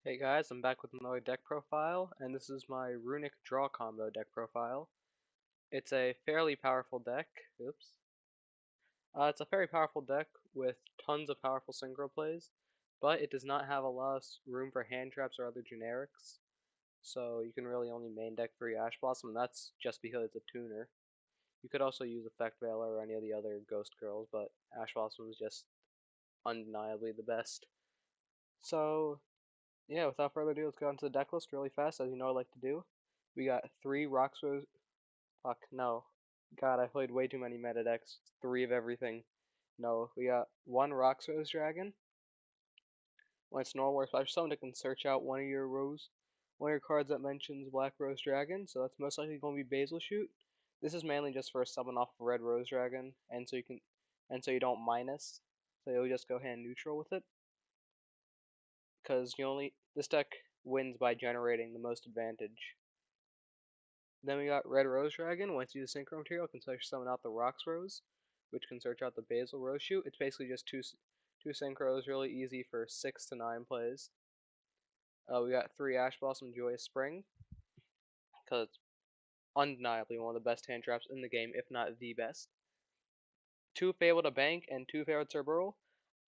Hey guys, I'm back with another deck profile, and this is my Runick Draw Combo deck profile. It's a fairly powerful deck. Oops. It's a very powerful deck with tons of powerful synchro plays, but it does not have a lot of room for hand traps or other generics, so you can really only main deck 3 Ash Blossom, and that's just because it's a tuner. You could also use Effect Veiler or any of the other Ghost Girls, but Ash Blossom is just undeniably the best. So, yeah, without further ado, let's go into the deck list really fast, as you know I like to do. We got 3 Roxrose. Fuck, no. God, I played way too many meta decks. 3 of everything. No, we got 1 Roxrose Dragon. When it's normal or special summon, it can search out one of your cards that mentions Black Rose Dragon, so that's most likely going to be Basil Shoot. This is mainly just for a summon off Red Rose Dragon, and so you don't minus, so you'll just go hand neutral with it, because this deck wins by generating the most advantage. Then we got Red Rose Dragon. Once you use Synchro material, it can search summon out the Rocks Rose, which can search out the Basil Rose Shoot. It's basically just two Synchros, really easy for 6 to 9 plays. We got 3 Ash Blossom Joyous Spring, because it's undeniably one of the best hand traps in the game, if not the best. 2 Fabled a Bank and 2 Fabled Cerberus.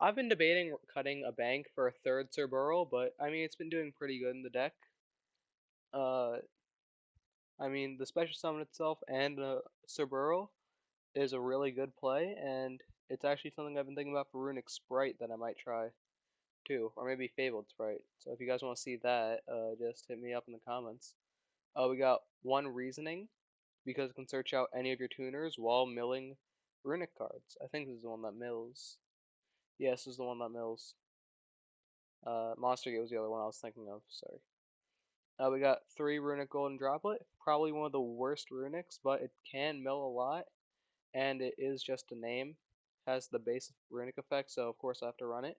I've been debating cutting a bank for a third Cerberus, but I mean, it's been doing pretty good in the deck. Uh, I mean, the special summon itself and Cerberus is a really good play, and it's actually something I've been thinking about for Runick Sprite that I might try too, or maybe Fabled Sprite. So if you guys want to see that, just hit me up in the comments. We got 1 Reasoning, because it can search out any of your tuners while milling Runick cards. I think this is the one that mills. Yes, this is the one that mills. Monster Gate was the other one I was thinking of, sorry. We got 3 Runick Golden Droplet, probably one of the worst Runicks, but it can mill a lot, and it is just a name. Has the base runic effect, so of course I have to run it.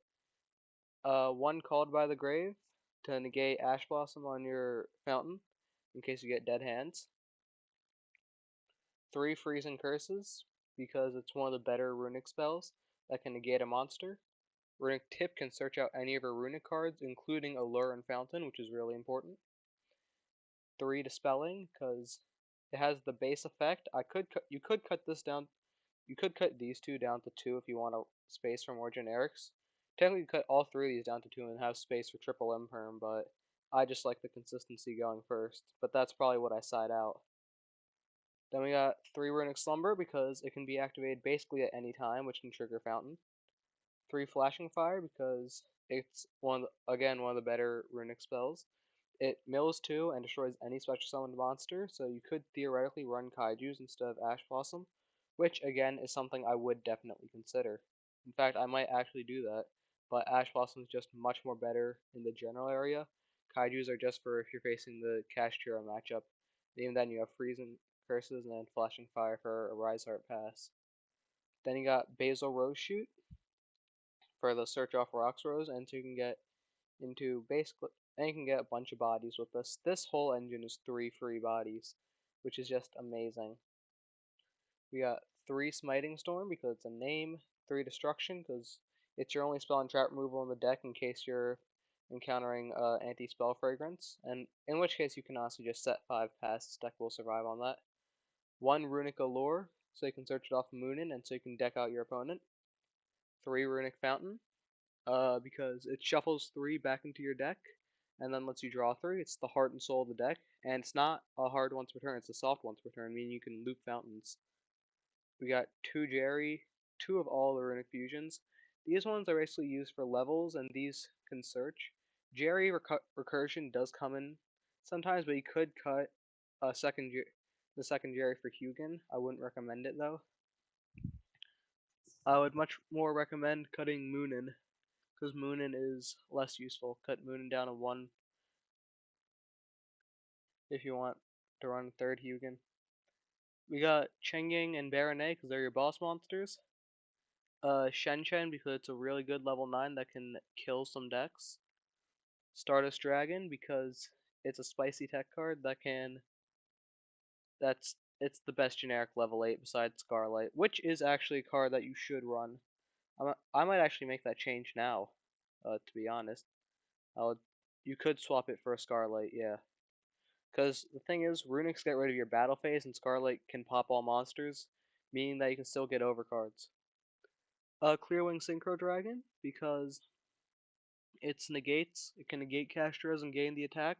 1 Called by the Grave to negate Ash Blossom on your fountain in case you get dead hands. 3 Freezing Curses because it's one of the better runic spells that can negate a monster. Runick Tip can search out any of your runic cards, including Allure and Fountain, which is really important. 3 Dispelling because it has the base effect. You could cut this down. You could cut these 2 down to 2 if you want a space for more generics. Technically, you could cut all 3 of these down to 2 and have space for triple imperm, but I just like the consistency going first. But that's probably what I side out. Then we got 3 Runic Slumber because it can be activated basically at any time, which can trigger Fountain. 3 Flashing Fire because it's again one of the better runic spells. It mills 2 and destroys any special summoned monster, so you could theoretically run Kaijus instead of Ash Blossom, which again is something I would definitely consider. In fact, I might actually do that, but Ash Blossom is just much more better in the general area. Kaijus are just for if you're facing the kashtira matchup. Even then, you have Freezing Curses and then Flashing Fire for a Rise Heart pass. Then you got Basil Rose Shoot for the search off Rocks Rose, and so you can get into basically, and you can get a bunch of bodies with this. This whole engine is 3 free bodies, which is just amazing. We got 3 Smiting Storm because it's a name, 3 Destruction because it's your only spell and trap removal in the deck in case you're encountering anti-spell fragrance, and in which case you can also just set 5 pass, this deck will survive on that. 1 Runic Allure, so you can search it off Moonin and so you can deck out your opponent. 3 Runic Fountain, because it shuffles 3 back into your deck and then lets you draw 3. It's the heart and soul of the deck, and it's not a hard once per turn, it's a soft once per turn, meaning you can loop fountains. We got 2 Jerry, 2 of all the Runic Fusions. These ones are basically used for levels, and these can search. Jerry Recursion does come in sometimes, but you could cut the second Jerry for Hugin. I wouldn't recommend it though. I would much more recommend cutting Moonin, because Moonin is less useful. Cut Moonin down to 1 if you want to run third Hugin. We got Chengying and Baronet because they're your boss monsters. Shen because it's a really good level 9 that can kill some decks. Stardust Dragon because it's a spicy tech card that can. It's the best generic level 8 besides Scarlight, which is actually a card that you should run. I might actually make that change now, to be honest. I'll You could swap it for a Scarlet, yeah. Because the thing is, Runicks get rid of your battle phase, and Scarlet can pop all monsters, meaning that you can still get overcards. Clearwing Synchro Dragon, because it can negate kashtiras and gain the attack,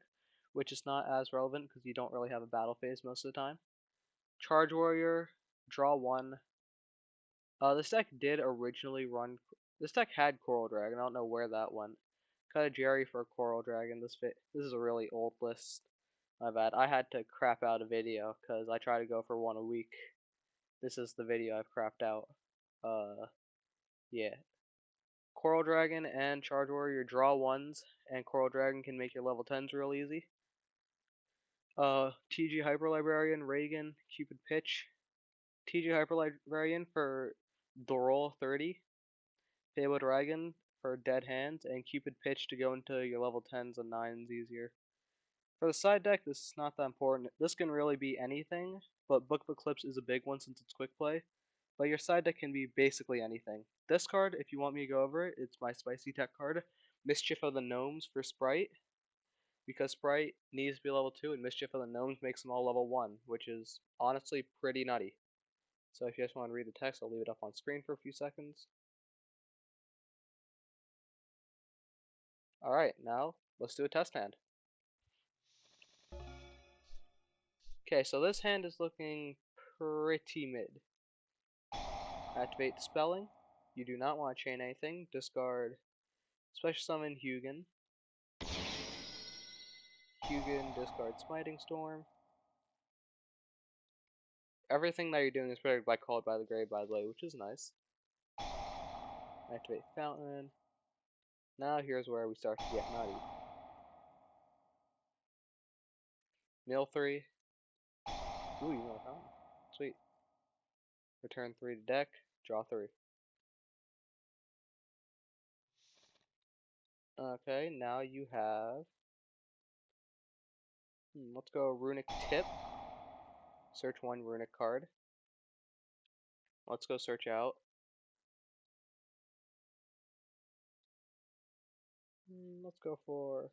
which is not as relevant because you don't really have a battle phase most of the time. Charge Warrior, draw 1. This deck did originally run. This deck had Coral Dragon. I don't know where that went. Cut a Jerry for a Coral Dragon. This is a really old list. My bad. I had to crap out a video because I try to go for one a week. This is the video I've crapped out. Yeah. Coral Dragon and Charge Warrior draw 1s, and Coral Dragon can make your level 10s real easy. TG Hyper Librarian, Reagan, Cupid Pitch. TG Hyper Librarian for the roll 30. Fable Dragon for dead hands, and Cupid Pitch to go into your level 10s and 9s easier. For the side deck, this is not that important. This can really be anything, but Book of Eclipse is a big one since it's quick play. But your side deck can be basically anything. This card, if you want me to go over it, it's my spicy tech card. Mischief of the Gnomes for Sprite. Because Sprite needs to be level 2, and Mischief of the Gnomes makes them all level 1, which is honestly pretty nutty. So if you just want to read the text, I'll leave it up on screen for a few seconds. Alright, now let's do a test hand. Okay, so this hand is looking pretty mid. Activate Dispelling. You do not want to chain anything. Discard Special Summon Hugin. Hugin, discard Smiting Storm. Everything that you're doing is protected by Called by the Grave, by the way, which is nice. Activate Fountain. Now here's where we start to get nutty. Mill 3. Ooh, you mill a Fountain. Sweet. Return 3 to deck. Draw 3. Okay, now you have... let's go Runick Tip. Search 1 Runick card. Let's go search out. Let's go for...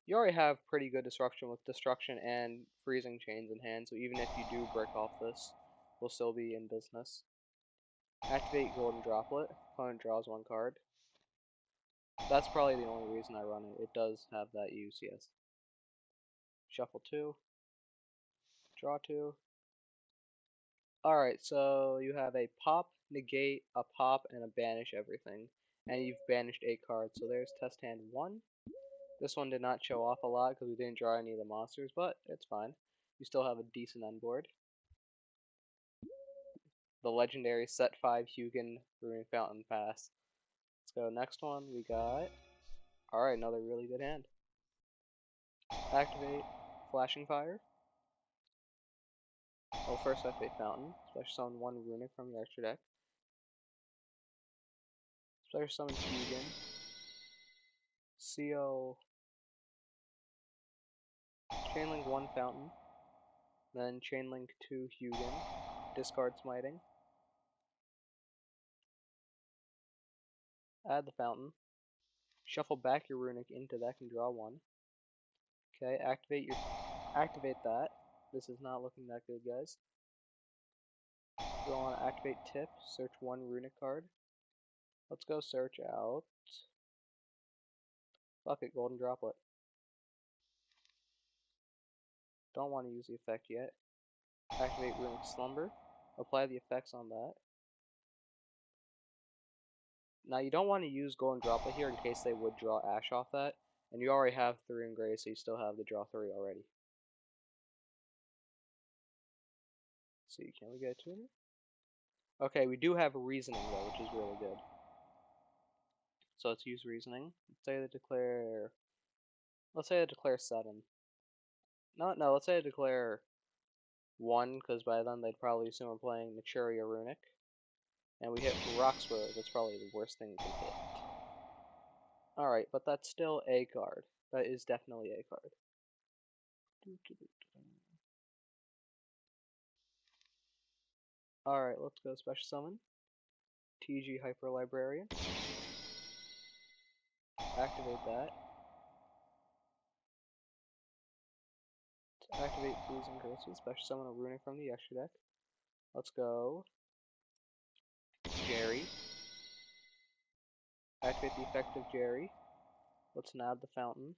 You already have pretty good disruption with destruction and freezing chains in hand, so even if you do break off this, we'll still be in business. Activate Golden Droplet. Opponent draws 1 card. That's probably the only reason I run it. It does have that use, yes. Shuffle 2. Draw 2. Alright, so you have a pop, negate, a pop, and a banish everything. And you've banished 8 cards, so there's test hand 1. This one did not show off a lot because we didn't draw any of the monsters, but it's fine. You still have a decent end board. The legendary set 5 Hugin Runick Fountain Pass. Let's go next one. We got... Alright, another really good hand. Activate Flashing Fire. Well, first activate Fountain. Special summon 1 Runick from your extra deck. Special summon Hugin. Seal... Chainlink 1 Fountain. Then Chainlink 2 Hugin. Discard Smiting. Add the Fountain. Shuffle back your Runick into deck and draw 1. Okay, activate that. This is not looking that good, guys. We want to activate Tip, search 1 Runick card. Let's go search out... Fuck it, Golden Droplet. Don't want to use the effect yet. Activate Runick Slumber. Apply the effects on that. Now you don't want to use Golden Droplet here in case they would draw Ash off that. And you already have 3 in gray, so you still have the draw 3 already. Let's see, can we get to it? Okay, we do have Reasoning though, which is really good. So let's use Reasoning. Let's say they declare 7. No, let's say they declare 1, because by then they'd probably assume we're playing Maturia Runick. And we hit Roxburgh, that's probably the worst thing we can hit. Alright, but that's still a card. That is definitely a card. Alright, let's go Special Summon. TG Hyper Librarian. Activate that. To activate Freezing Curses, special summon a Runick from the extra deck. Let's go. Jerry. Activate the effect of Jerry. Let's nab the fountain.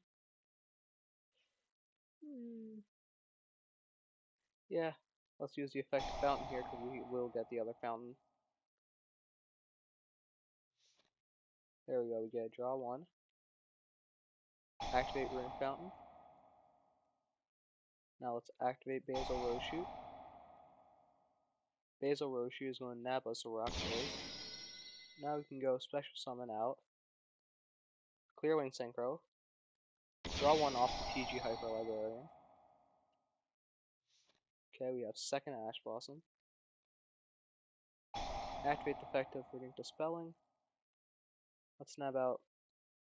Yeah, let's use the effect of fountain here because we will get the other fountain. There we go, we get draw one. Activate Runick Fountain. Now let's activate Basil Roshoot. Basil Roshoot is going to nab us a Rocktails. Now we can go special summon out. Clearwing Synchro. Draw one off the TG Hyper Librarian. Okay, we have second Ash Blossom. Activate the effect of Runick Dispelling. Let's nab out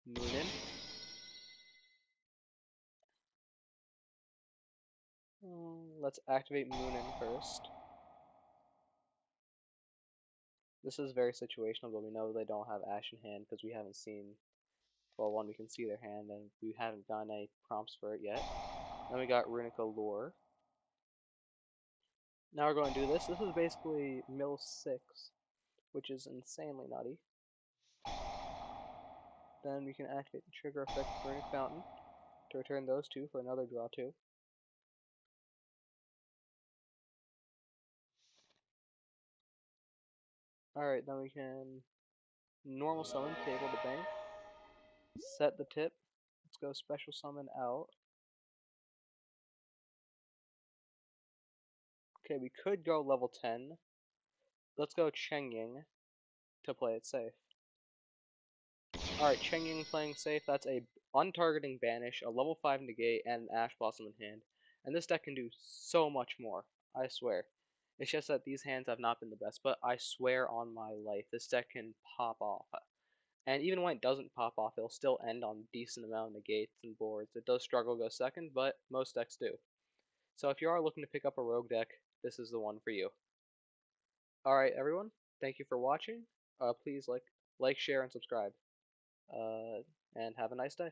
Moonin. Let's activate Moonin first. This is very situational, but we know they don't have Ash in hand because we haven't seen, well, one, we can see their hand, and we haven't gotten any prompts for it yet. Then we got Runick Allure. Now we're going to do this. This is basically mill 6, which is insanely nutty. Then we can activate the trigger effect of Runick Fountain to return those two for another draw 2. Alright, then we can normal summon, table the bank, set the tip. Let's go special summon out. Okay, we could go level 10. Let's go Chengying to play it safe. Alright, Chengying playing safe, that's a untargeting banish, a level 5 negate, and Ash Blossom in hand. And this deck can do so much more, I swear. It's just that these hands have not been the best, but I swear on my life, this deck can pop off. And even when it doesn't pop off, it'll still end on a decent amount of negates and boards. It does struggle to go second, but most decks do. So if you are looking to pick up a rogue deck, this is the one for you. Alright everyone, thank you for watching. Please like, share, and subscribe. And have a nice day.